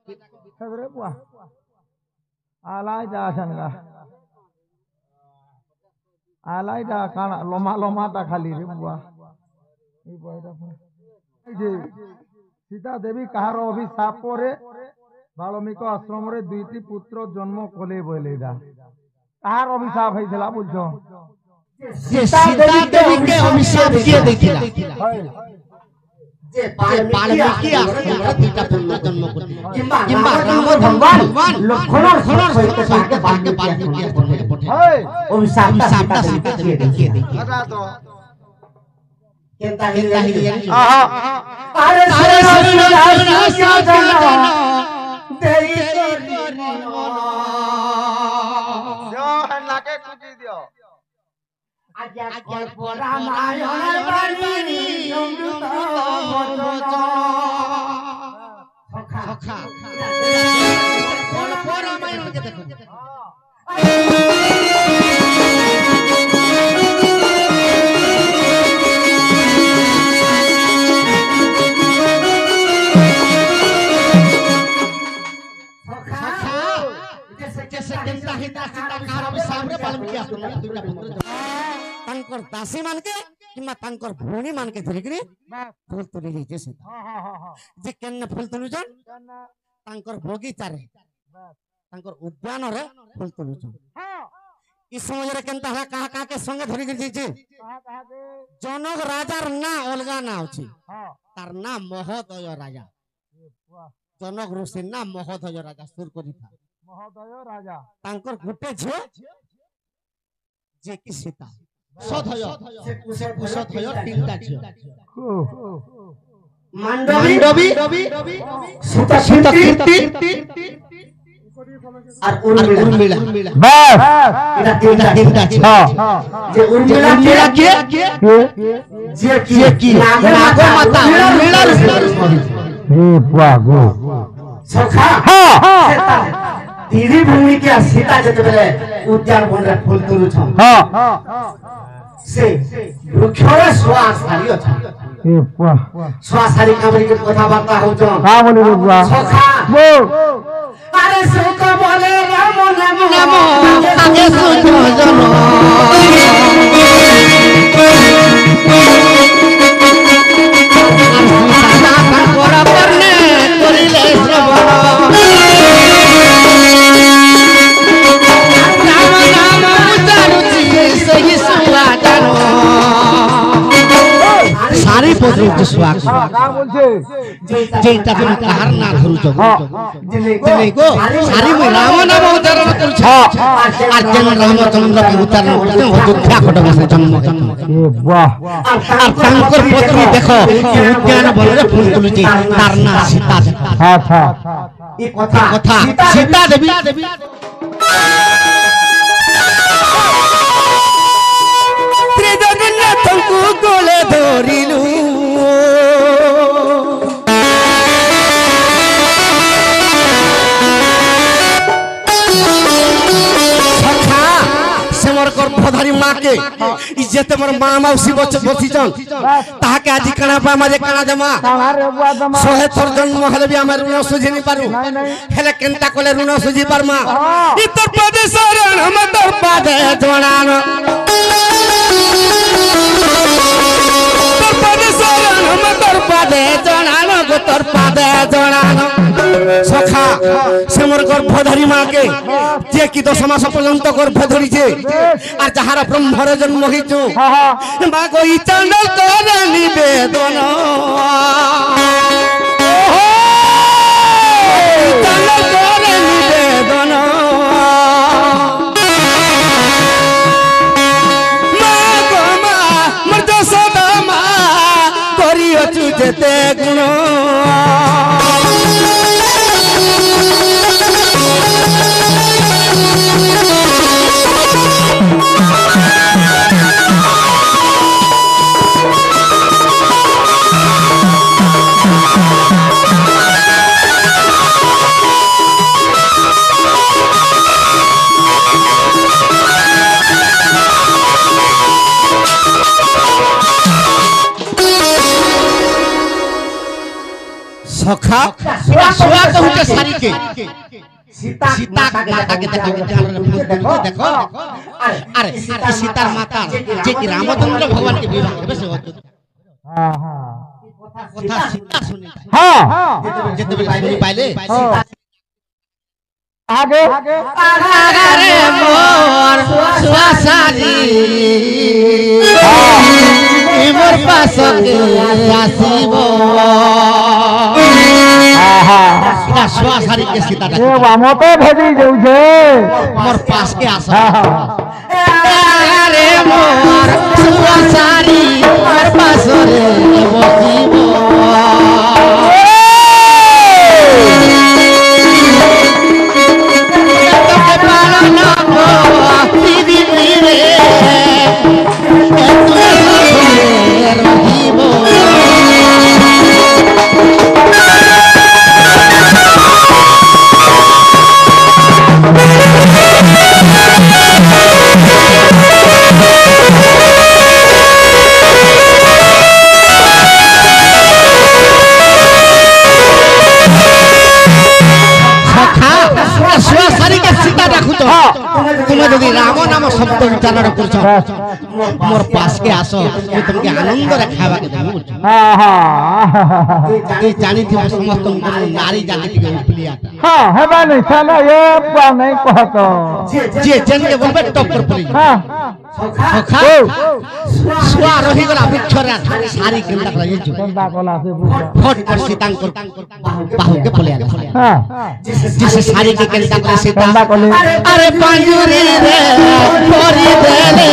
सगरे बुआ आलाई जा संगा आलाई जा काना लोमा लोमा ता खाली रे बुआ ए बयरा जे सीता देवी कहार अभिशाप रे बाल्मीक आश्रम रे दुईटी पुत्र जन्म कले बोलेदा कहार अभिशाप होइतला बुझो सीता देवी के अभिशाप किए देखिला जे बाल्मीकि आश्रम रे दुईटा पुत्र जन्म कले किंबा राम भगवान लक्ष्मण सहित साके बाल्मीकि पठे अभिशाप सीता देवी किए देखिला केंता हिलिया अरे देई करिनो जो लाके कुटी दियो आज्ञा कल्प रामायण बाणी अमृत वचन सखा कल्प रामायण के देखो दासी मान के किंबा तांकर भौणी मान के धरि करी फूल तुली लीजे से जे केन फूल तुलुजन तांकर बगीचा रे तांकर उद्यान रे फूल तुलुजन इस समय रे केनता है कहा के संगे धरि करी जे जनक राजार ना अलगा ना अछि तार ना महोदय राजा जनक ऋषि ना महोदय राजा सुर करी था महोदय राजा तांकर गोटे झे जे की सीता सधय तीनटा झे मांडवी सीता कीर्ति और उर्मिला बस एटा तीनटा झे जे उर्मिला के जे की नागो माता उर्मिला हे बुआ गो सखा सीता तीरी भूमि के सीता जते बेले उद्यान बन रे फूल तुलु छ से वृक्षर श्वास हारी छ ए बुआ श्वास हारी कामरी के कथा वार्ता हो छ का बोले रे बुआ सखा वो अरे सुख बोले राम नाम आगे सुख जन सारी पत्र स्वाग का बोलछे जेटा तुम कार ना धरु छ दिने को सारी में राम नाम उच्चारण करू छ आ जन रामचंद्र के उच्चारण करते अयोध्या खट बसे जन्म ए वाह और तांकर पत्र देखो उद्यान बन रे फूल तुलुची तार ना सीता हां था ई कथा सीता देवी त्रिजगन्नाथଙ୍କୁ कोले धरिलु गर्भधारी माँ के इज्जत मोर माँ मौसी बसी जन ताहा के आज कणा पा माजे कणा जमा सोहे थर जन्म हेले भी हमर ऋण सुझी नि पारू हेले केनता कोले ऋण सुझी पारमा उत्तर प्रदेश रे हम तोर पादे जणान उत्तर प्रदेश रे हम तोर पादे जणान गो तोर पादे जणान सखा से मोर गर्भधारी माँ के जे की 10 मास पर्यंत गर्भ धरी छे আর যাহারা ব্রহ্মর জন্ম হইছো মা কই চান্দল করে নিবেদন চান্দল করে নিবেদন মা গো মা মর্দ সদা মা করিয়ছু যেতে গুণ सखा सुआ कहू के सारी सीता माता के देखो देखो अरे सीतार माता जे कि रामचंद्र भगवान के विवाह केबे से होत हां हां कथा सीता सुनी हां जेते सुनी पाइले आगे रे मोर सुवासारी मोर पास के आसीबो आहा सुवासारी के सीता ए वामो तो भेजी जाउ छे मोर पास के आस रे मोर सुवासारी मोर पास रे बसीबो तुम्हें यदि राम नाम शब्द उच्चारण कर मोर पास के आस तुमके आनंद रे खावा के देबो हां हां ए जानि थि समस्त नारी जाति के उपलिया हां हेबा नहीं चलो ये बा नहीं कहतो जे जन के बोलबे टप पर पड़ी हां सखा स्वा रही गला बिछरा सारी केंदा करे छु केंदा गला से फट कर सीतांग बाहु के पलिया हां जिसे सारी के केंदा करे सीता अरे पांजुरी रे पोरी देले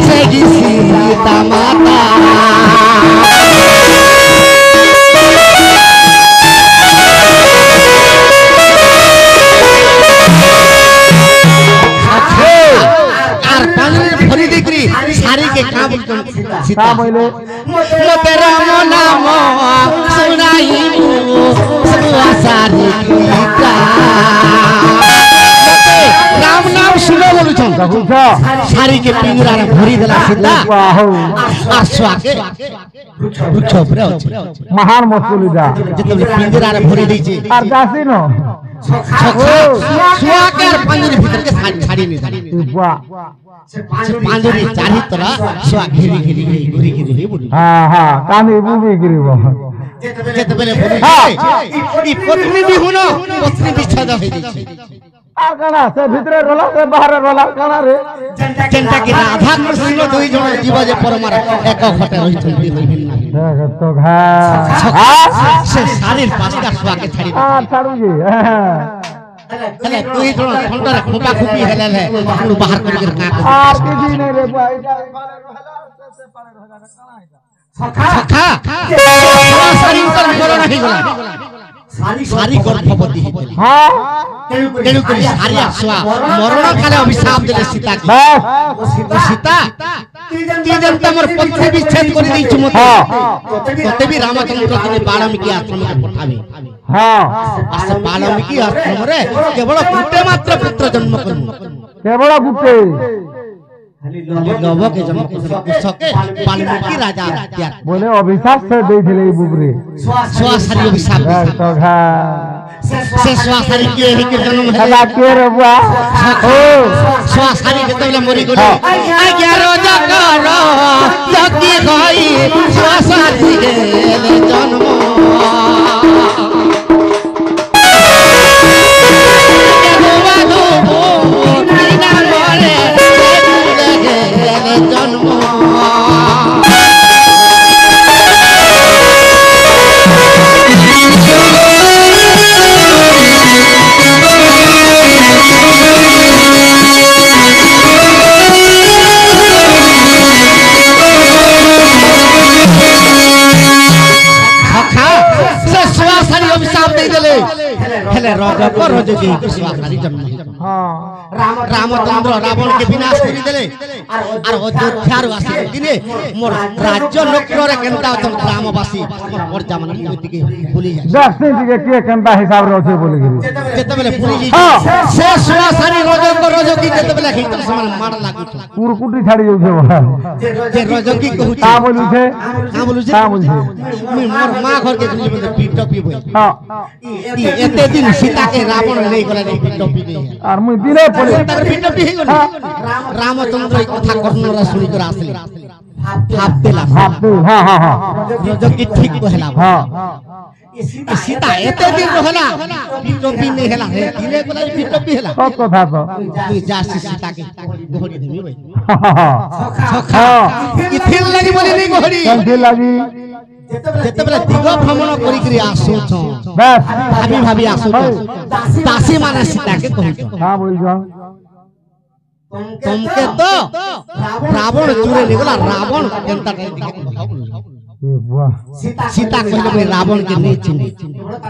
से सीता माता सारी के काम सीता बोले मोते राम नाम सुनाई सुआ सारी का राम नाम सुनो बोलु छन सारी के पिंगरा रे भरी देला सीता आ स्वा के वृक्ष ऊपर महान मसुलिदा जते पिंगरा रे भरी दै छै आर दासी न स्वा के पंजरी भीतर के छाड़ी नहीं वाह से पांजरी चारी तरह स्वा घेरी घेरी घुरी घुरी बोली हां हां कानी बुबी गिरीबो जेते बेले बोली ई पत्नी भी हुनो पत्नी भी छदा होई दै छै आगना से भीतर रोला से बाहर रोला कना रे जनता की राधा कृष्ण दुई जण जीव जे परमार एक घटे रही छथि होई देख तो घा से शरीर पास्ता स्वा के छाड़ी हां छाड़ू जी अरे तू ही थोड़ा ठंडा रे खोपा खोपी हेले ले तू बाहर कर के का आर के जी नहीं रे भाई से पारे रह जाना काना सखा शरीर पर गोल नहीं गला सारी गर्भवती हां तेनु को सारी स्वा मरण काले अभिशाप देले सीता के सीता तीजन तमर पत्नी विच्छेद कर दै छु मते तते भी रामचंद्र के वाल्मीकि आश्रम के पठावे हां आसे वाल्मीकि आश्रम रे केवल गुटे मात्र पुत्र जन्म करु केवल गुटे नव के जन्म सके वाल्मीकि राजा बोले अभिशाप से दे दिले बुबरे स्वा सारी अभिशाप तो घा से स्वा सारी के ही के जन्म है के रे बुआ ओ स्वा सारी के तबले मरी गई 11 जकर जकी गई स्वा सारी के जन्म हेले राजा को राजा जी स्वासारी जन्म हां रामचंद्र रावण के विनाश करि देले और अयोध्या रो आसी दिने मोर राज्य नकर रे केनता त ग्रामवासी मोर प्रजा मन मोती के भूली जाय दक्षिण जी के केनता हिसाब रो छे बोली गिरी जेते बेले भूली जी से स्वासारी राजा को राजा की जेते बेले हितर समान मार लागु कुरकुटी छाड़ी जाउ छे जे राजा की कहू का बोलू छे मोर मां घर के दुनी में पीट पीबो हां एते दिन सीता के रावण नहीं गला नहीं पिटपी नहीं और मुई दिले पड़े तार पिटपी हे गला रामचंद्र ई कथा कर्णरा सुनी कर आसले भाबतेला भाबते हां हां हां रजकी ठीक कहला हां सीता एते दिन रहला पिटपी नहीं हला हे दिले गला पिटपी हला सब कथा तो तू जा सीता के घोड़ी देबी भाई हां सखा की थिल लगी बोली नहीं घोड़ी कंठी लगी जेतेबेले दिग भ्रमण करी करी आसु छ बस भाभी भाभी आसु दासी माने सीता के कहू हां बोल जा तुमके तो रावण चूरे निकला रावण केनता ए वाह सीता कहले भाई रावण के नहीं चिन्ह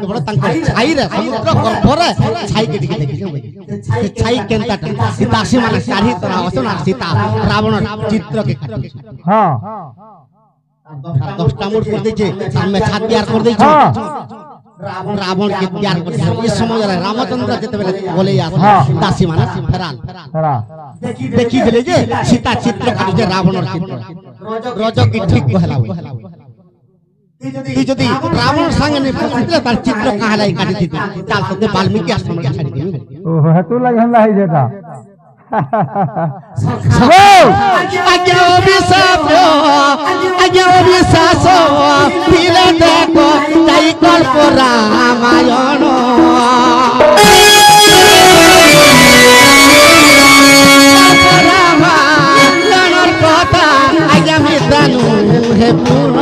तो बड़ा तंक छाई रे समुद्र गर्भ रे छाई के दिखे देखि से छाई केनता सीतासी माने साड़ी तोरा असना सीता रावण चित्र के हां 10टा मूड कर देछे सामने छात तैयार कर देछे रावण के तैयार कर देछे इस समय रामचंद्र जेतेबेले बोले आ दासी माने फेराल देखि देले जे सीता चित्र काटु जे रावण चित्र रज की ठीक कहला যদি রাবণ সঙ্গে নে পড়তে তার চিত্র কাহালাই কাটি দিতে চাল তো বাল্মীকি আশ্রম কে ছাড়ি দিবি ओ हेतु लग हमरा है जेता আগে অভিশাপ আগে অভিশ্বাস দিলে দেখো তাই কল্প রামায়ণ রামায়ণের কথা আগে আমি জানু হে পূর্ণ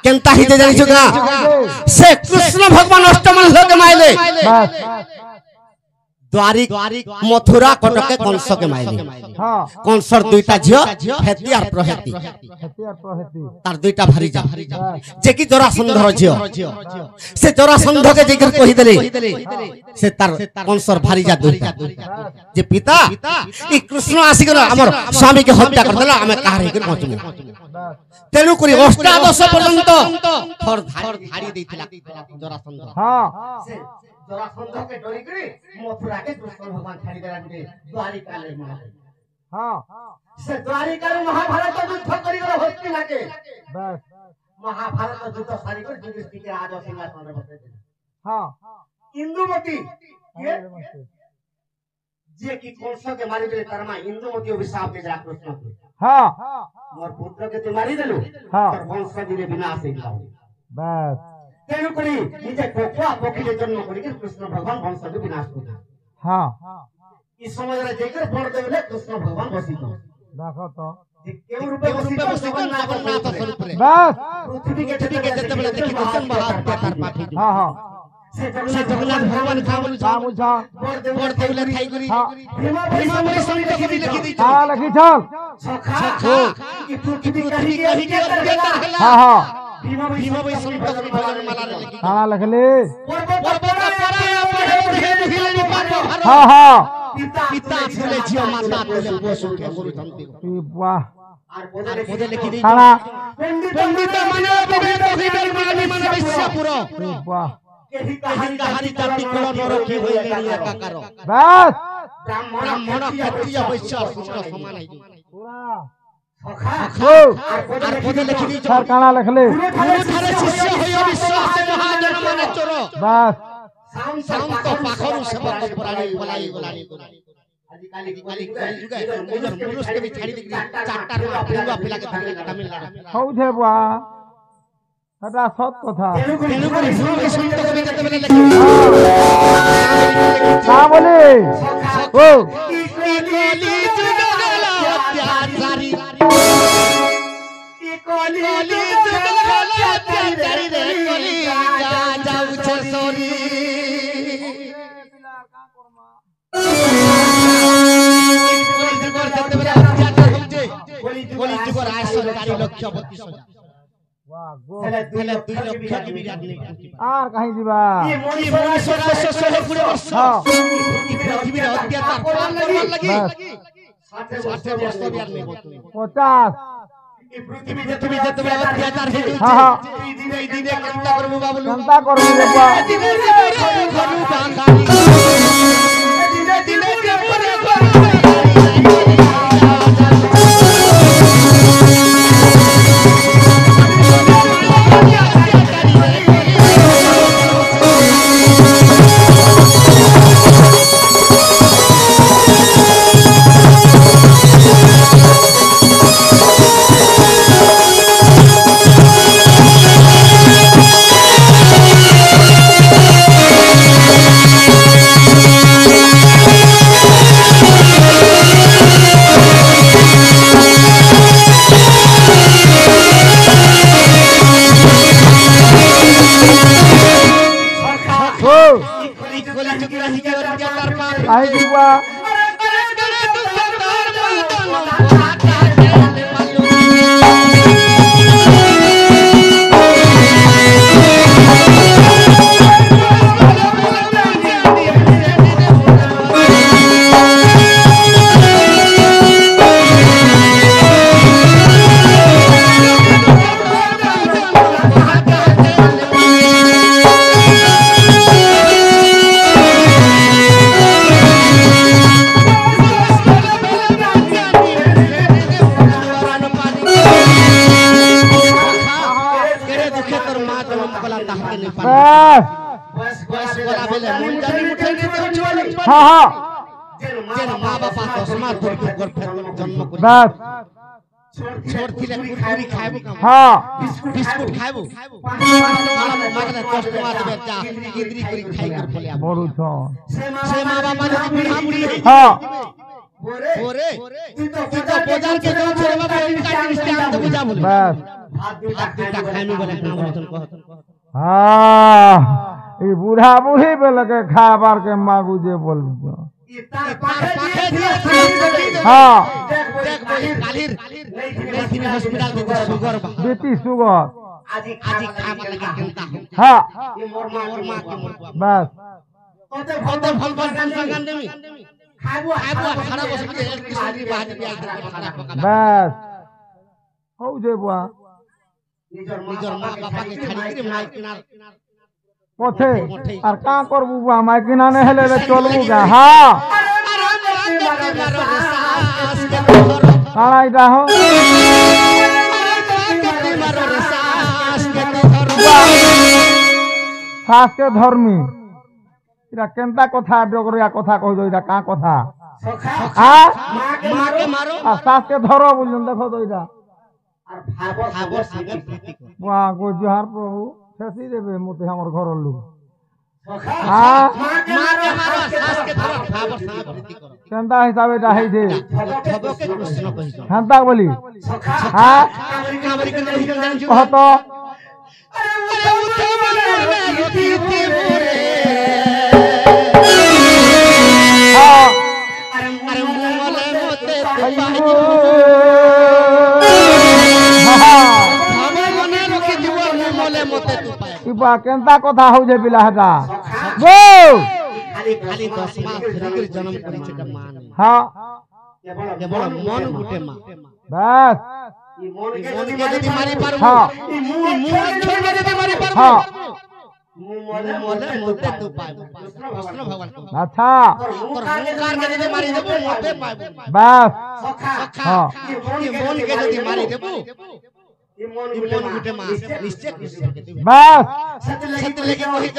केनता हिते जानिछु का से कृष्ण भगवान अष्टमन लोक माइले द्वारिक मथुरा कटके कंस के माइले हां कंसर दुईटा झियो हेती और प्रहेती हेती और प्रहेती तार दुईटा भारी जा जे की जरासंधर झियो से जरासंध के जेकर कहि देले से तार कंसर भारी जा दुईटा जे पिता ई कृष्ण आसी गेल हमर स्वामी के हत्या कर देला हमें काहे के पहुंचनु तेनु करी अष्टादश पर्यंत थर धारी देथिला जरासंध हां जरासंध के डरी करी मथुरा के कृष्ण भगवान छाड़ी देला जे द्वारिका ले महा हां से द्वारिका रे महाभारत युद्ध करी गला होती लागे बस महाभारत युद्ध सारी कर युधिष्ठिर के राजा सिंहासन रे बसे हां इंदुमती ये जे की कंस के मारी देले तरमा इंदुमती अभिशाप दे जा कृष्ण के हां मोर पुत्र के तू मारी देलु हां तर वंश दिले विनाश हे गेला बस तेनु करी निजे कोपा पोखिले जन्म करी के कृष्ण भगवान वंश के विनाश कर हां इस समय रे जेकर बड़ देले कृष्ण भगवान बसी तो देखो तो जे केउ रूपे बसी तो जगन्नाथ स्वरूप रे बस पृथ्वी के जेतेबेले देखि दर्शन महात्या तार पाठी हां हां से जगन्नाथ भगवान खाबल सामुझा बड़ देवले थाई करी भीमा बड़ी संत के लिखि दै हां लिखि चल सखा कि पृथ्वी कहि के हां हां भीमा बड़ी संत के भजन माला रे लिखि हां लिख ले पर्वत पराया पढ़े मुहिले पार हां हां पिता झूले जियो माता तले पोसु के गुरु धंती वाह আর পদে লিখি দেই খানা পণ্ডিত মানে বিবেক কহিবে মানি মানে বিশ্বপুর वाह কেহি কাহারি জাতি কোন নরকি হইলে নি একাকার बस ব্রাহ্মণ ক্ষত্রিয় বৈশ্য শুষ্ক সমান হই पूरा সখা আর পদে লিখি দেই सर काना लिख ले গুরু ধারে শিষ্য হইও বিশ্বাস মহাজন মানে চোর बस শান্ত পাখরু সেবক প্রাণী বলাই গলানি आजिकाली की जुगे मनुष्य के भी छाड़ी दिखरी चारटा पिलुआ पिला के धरले तमिलनाडु हौ छे बुआ हटा सत कथा तेनु करी भूल के संत के जते बेले लिखि हां बोले ओ कली जुगला अत्याचारी कली जुगला अत्याचारी रे कली जा जाऊ छे सोरी कली जुगर आय सरकारी लक्ष्य 32,000 वाह गो हेले 2 लक्ष की बिराट नहीं आर कहीं जीवा ये मणिश्वर 16 वर्ष हां पृथ्वी रे अत्याचार करन लगी 60 ବର୍ଷ ବି ଆର ନେବ 50 ଏ ପୃଥିବୀ ଯେତେବେଳେ ଅତ୍ୟାଚାର ହେଇଛି ହଁ ଦିନେ କେନ୍ତା କରବୁ ବାବୁଲୁ କେନ୍ତା କରବୁ ରେ ବୁଆ ଦିନେ ଘରୁ ବାଙ୍ଗାଲି ଦିନେ ଘରୁ आई बुआ हाँ हाँ माँ बापा दशमा जन्म बस छोड़ थिले कुरकुरी खाइबु हाँ बिस्कुट खाइबु 5 टका मागले 10 टका देबे जा इन्द्री करी खाइ कर बोलिया बड़ू छो से माँ बापा जदी बुढ़ा बुढ़ी हाँ ओरे तू तो बाजार के जो छोरे बाबा इनका डिस्टेंस दे बुझा बोले बस भात दूटा खाइमी बोले काम वचन कहत हाँ ये बूढ़ा बूढ़ी पे लगे खा बार के मांगू जे बोल हाँ देख बोली कालिर लेकिन हॉस्पिटल के शुगर बा बीपी शुगर आज खावा लगे केनता हाँ ये मोर मां के मोर बस ओते भल संगन देमी खाइबो 18 वर्ष के किशोरी बाहर भी आई खाना पका बस हो जे बुआ निजर मां बापा के छाड़ी के माई किनार पथे और का करबू बुआ माई किना ने हेले चलबू का हां काला इटा हो सास के धर्मी इरा केनता कथा डगरिया कथा कह जो इरा का कथा हां मां के मारो आ सास के धरो बुझन देखो तो इरा और फाबर संगे प्रीति कर वाह गो जोहार प्रभु फेसी देबे मोते हमर घर लोग हां मां के मारो सास के धरो फाबर संगे प्रीति कर केनता हिसाबे ता है जे थबो के कृष्ण कहि छ केनता बोली हां कामरी के नहीं जान कह तो अरे उठे मन रोटी मोरे हां अरे मुंगले मोते अयो इबा केनता कथा हो जे बिलाहटा गो खाली 10 मास फ्रीकर जन्म करी छै मान हां केवल मन गुटे मां बस ई मन के यदि मारी पारबो हां ई मुंह छोड़ के यदि मारी पारबो हां मुंह मोले मोते तू पाबो कृष्ण भगवान को अच्छा और मुंह के यदि मारी देबो मोते पाबो बस हां ई मन के यदि मारी देबो ई मन गुटे मां निश्चय बस सत्य लेके कहि